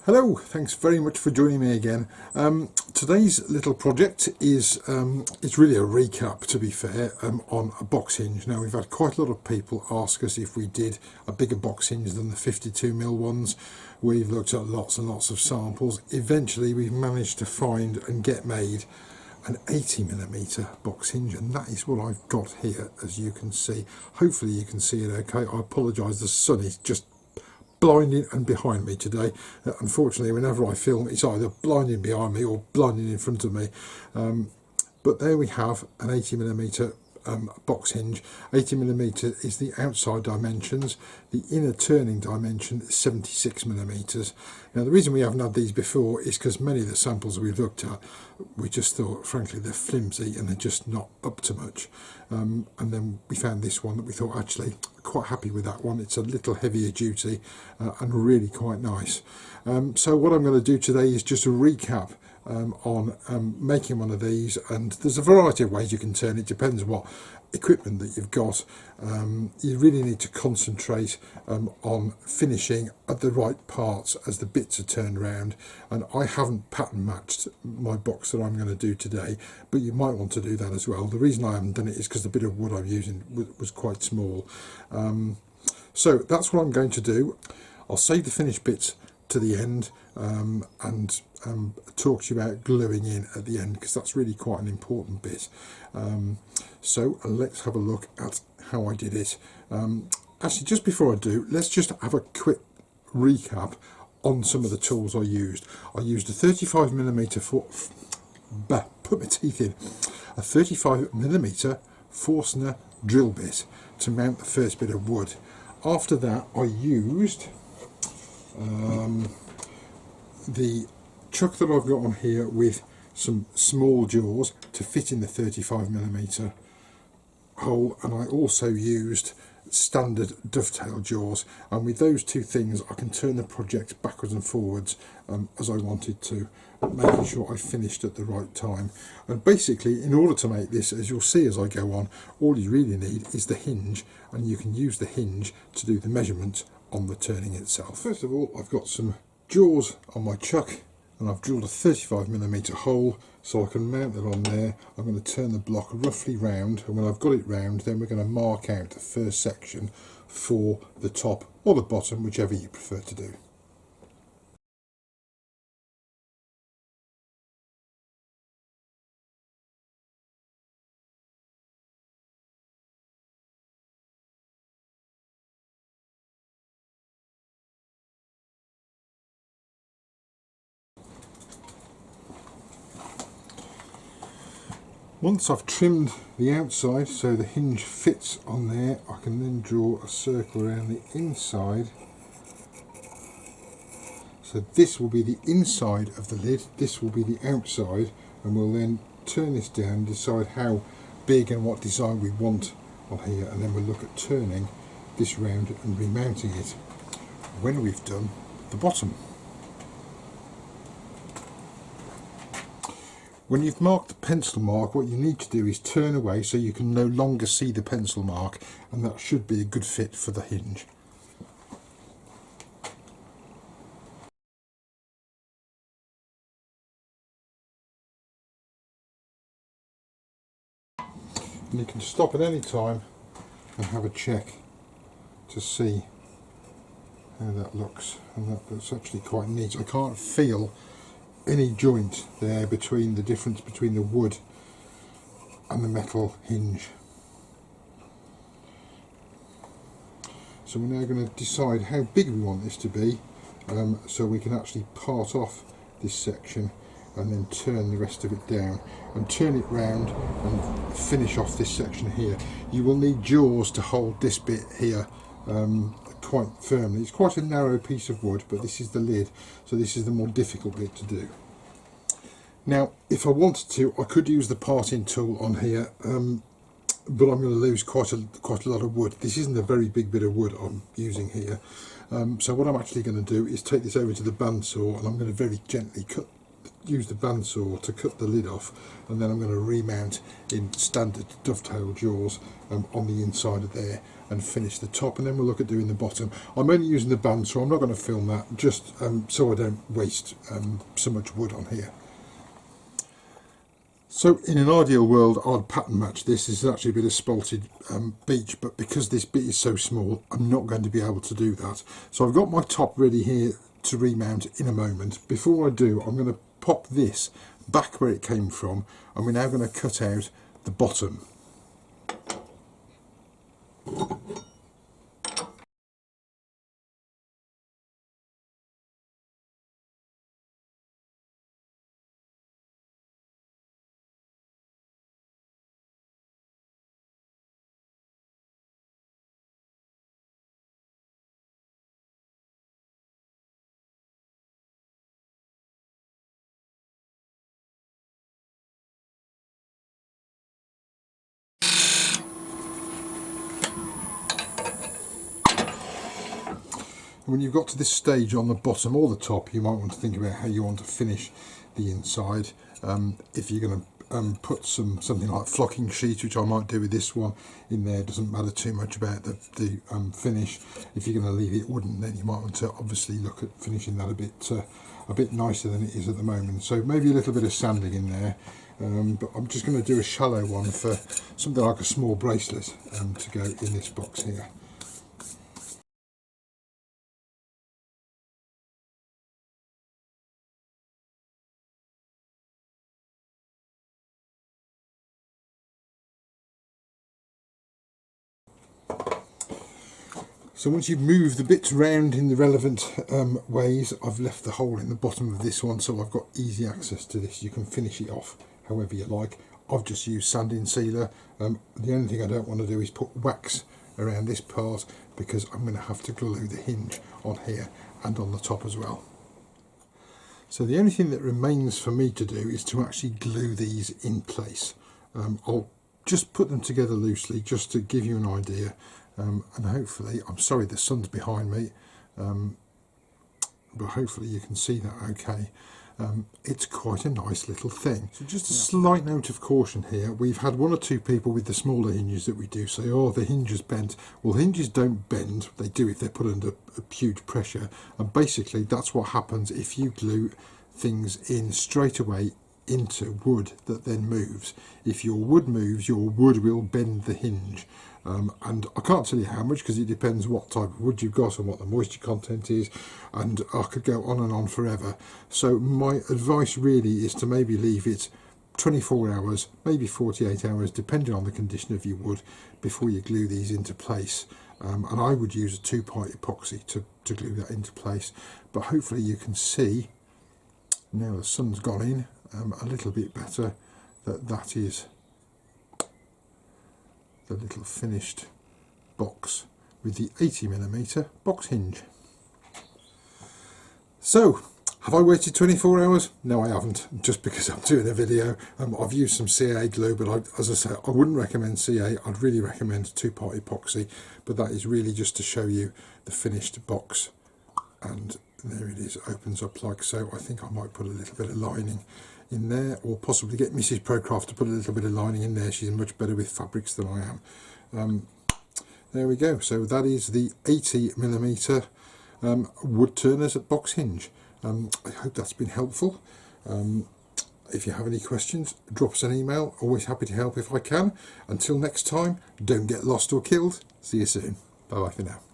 Hello, thanks very much for joining me again. Today's little project is it's really a recap, to be fair, on a box hinge. Now, we've had quite a lot of people ask us if we did a bigger box hinge than the 52mm ones. We've looked at lots and lots of samples. Eventually we've managed to find and get made an 80mm box hinge, and that is what I've got here, as you can see. Hopefully you can see it okay. I apologise, the sun is just blinding and behind me today. Unfortunately, whenever I film, it's either blinding behind me or blinding in front of me. But there we have an 80mm box hinge. 80mm is the outside dimensions. The inner turning dimension is 76mm. Now, the reason we haven't had these before is because many of the samples we've looked at, we just thought, frankly, they're flimsy and they're just not up to much. And then we found this one that we thought, actually, quite happy with that one. It's a little heavier duty and really quite nice. So what I'm going to do today is just a recap on making one of these, and there's a variety of ways you can turn it. Depends what equipment that you've got. You really need to concentrate on finishing at the right parts as the bits are turned around, and I haven't pattern matched my box that I'm going to do today, but you might want to do that as well. The reason I haven't done it is because the bit of wood I'm using was quite small. So that's what I'm going to do. I'll save the finished bits to the end and talk to you about gluing in at the end, because that's really quite an important bit. So let's have a look at how I did it. Actually, just before I do, let's just have a quick recap on some of the tools I used. I used a 35mm put my teeth in, a 35mm Forstner drill bit to mount the first bit of wood. After that, I used the chuck that I've got on here with some small jaws to fit in the 35mm hole, and I also used standard dovetail jaws, and with those two things I can turn the project backwards and forwards as I wanted to, making sure I finished at the right time. And basically, in order to make this, as you'll see as I go on, all you really need is the hinge, and you can use the hinge to do the measurement on the turning itself. First of all, I've got some jaws on my chuck, and I've drilled a 35mm hole so I can mount it on there. I'm going to turn the block roughly round, and when I've got it round, then we're going to mark out the first section for the top or the bottom, whichever you prefer to do. Once I've trimmed the outside so the hinge fits on there, I can then draw a circle around the inside. So this will be the inside of the lid, this will be the outside, and we'll then turn this down, decide how big and what design we want on here, and then we'll look at turning this round and remounting it when we've done the bottom. When you've marked the pencil mark, what you need to do is turn away so you can no longer see the pencil mark, and that should be a good fit for the hinge. And you can stop at any time and have a check to see how that looks, and that's actually quite neat. I can't feel any joint there between the difference between the wood and the metal hinge. So we're now going to decide how big we want this to be, so we can actually part off this section and then turn the rest of it down and turn it round and finish off this section here. You will need jaws to hold this bit here quite firmly. It's quite a narrow piece of wood, but this is the lid, so this is the more difficult bit to do. Now, if I wanted to, I could use the parting tool on here, but I'm going to lose quite a lot of wood. This isn't a very big bit of wood I'm using here, so what I'm actually going to do is take this over to the bandsaw, and I'm going to very gently use the bandsaw to cut the lid off, and then I'm going to remount in standard dovetail jaws on the inside of there, and finish the top, and then we'll look at doing the bottom. I'm only using the band, so I'm not going to film that, just so I don't waste so much wood on here. So in an ideal world, I'd pattern match this. This is actually a bit of spalted beech, but because this bit is so small, I'm not going to be able to do that. So I've got my top ready here to remount in a moment. Before I do, I'm going to pop this back where it came from, and we're now going to cut out the bottom. When you've got to this stage on the bottom or the top, you might want to think about how you want to finish the inside. If you're going to put something like flocking sheet, which I might do with this one in there, doesn't matter too much about the finish. If you're going to leave it wooden, then you might want to obviously look at finishing that a bit nicer than it is at the moment. So maybe a little bit of sanding in there. But I'm just going to do a shallow one for something like a small bracelet to go in this box here. So once you've moved the bits around in the relevant ways, I've left the hole in the bottom of this one, so I've got easy access to this. You can finish it off however you like. I've just used sanding sealer. The only thing I don't want to do is put wax around this part, because I'm going to have to glue the hinge on here and on the top as well. So the only thing that remains for me to do is to actually glue these in place. I'll just put them together loosely just to give you an idea. And hopefully, I'm sorry the sun's behind me, but hopefully you can see that okay. It's quite a nice little thing. So just a slight note of caution here. We've had one or two people with the smaller hinges that we do say, oh, the hinge is bent. Well, hinges don't bend. They do if they're put under a huge pressure. And basically that's what happens if you glue things in straight away into wood that then moves. If your wood moves, your wood will bend the hinge. And I can't tell you how much, because it depends what type of wood you've got and what the moisture content is, and I could go on and on forever. So my advice really is to maybe leave it 24 hours, maybe 48 hours, depending on the condition of your wood, before you glue these into place. And I would use a 2-part epoxy to glue that into place. But hopefully you can see, now the sun's gone in a little bit better, that is the little finished box with the 80mm box hinge. So, have I waited 24 hours? No, I haven't, just because I'm doing a video. I've used some CA glue, but as I say, I wouldn't recommend CA. I'd really recommend 2-part epoxy, but that is really just to show you the finished box. And there it is, opens up like so. I think I might put a little bit of lining in there, or possibly get Mrs. Prokraft to put a little bit of lining in there. She's much better with fabrics than I am. There we go. So that is the 80mm Woodturners Box Hinge. I hope that's been helpful. If you have any questions, drop us an email. Always happy to help if I can. Until next time, don't get lost or killed. See you soon. Bye bye for now.